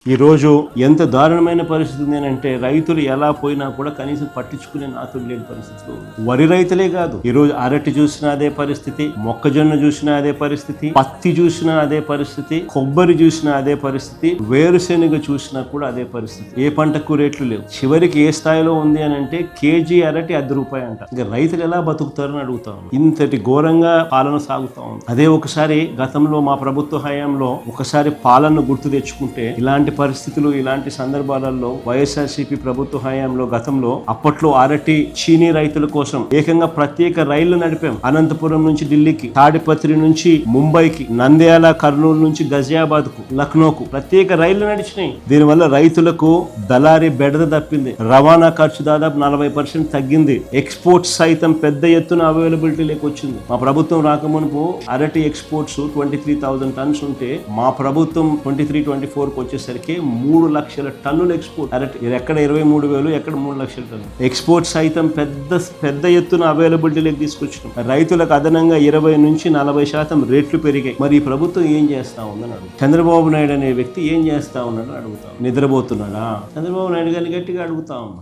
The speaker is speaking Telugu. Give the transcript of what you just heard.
ఈ రోజు ఎంత దారుణమైన పరిస్థితి ఉంది అంటే రైతులు ఎలా పోయినా కూడా కనీసం పట్టించుకునే నాతులు లేని పరిస్థితులు. వరి రైతులే కాదు, ఈ రోజు అరటి చూసినా అదే పరిస్థితి, మొక్కజొన్న చూసినా అదే పరిస్థితి, పత్తి చూసినా అదే పరిస్థితి, కొబ్బరి చూసినా అదే పరిస్థితి, వేరుశెనగ చూసినా కూడా అదే పరిస్థితి. ఏ పంటకు రేట్లు లేవు. చివరికి ఏ స్థాయిలో ఉంది అని అంటే కేజీ అరటి ₹10 అంట. ఇంకా రైతులు ఎలా బతుకుతారని అడుగుతాం. ఇంతటి ఘోరంగా పాలన సాగుతా ఉంది. అదే ఒకసారి గతంలో మా ప్రభుత్వ హయాంలో ఒకసారి పాలన గుర్తు తెచ్చుకుంటే ఇలాంటి పరిస్థితులు, ఇలాంటి సందర్భాలలో వైఎస్ఆర్సీపీ ప్రభుత్వ హయాంలో గతంలో అప్పట్లో అరటి చీనీ రైతుల కోసం ఏకంగా ప్రత్యేక రైళ్లు నడిపాం. అనంతపురం నుంచి ఢిల్లీకి, తాడిపత్రి నుంచి ముంబైకి, నంద్యాల కర్నూలు నుంచి గజియాబాద్ కు, లక్నోకు ప్రత్యేక రైళ్లు నడిచినాయి. దీనివల్ల రైతులకు దళారీ బెడద తప్పింది. రవాణా ఖర్చు దాదాపు 40% తగ్గింది. ఎక్స్పోర్ట్స్ సైతం పెద్ద ఎత్తున అవైలబిలిటీ లేకొచ్చింది. మా ప్రభుత్వం రాకమునుపు అరటి ఎక్స్పోర్ట్స్ 23,000 టన్స్ ఉంటే మా ప్రభుత్వం 23-24 వచ్చేసరికి 3 లక్షల టన్నులు ఎక్స్పోర్ట్. అరటి ఎక్కడ 23,000, ఎక్కడ 3 లక్షల టన్నులు ఎక్స్పోర్ట్స్ సైతం పెద్ద ఎత్తున అవైలబిలిటీలోకి తీసుకొచ్చినాం. రైతులకు అదనంగా 20-40% రేట్లు పెరిగాయి. మరి ఈ ప్రభుత్వం ఏం చేస్తా ఉందని అడుగు. చంద్రబాబు నాయుడు అనే వ్యక్తి ఏం చేస్తా ఉన్నాడని అడుగుతాం. నిద్రపోతున్నాడా? చంద్రబాబు నాయుడు గారిని గట్టిగా అడుగుతా ఉన్నా.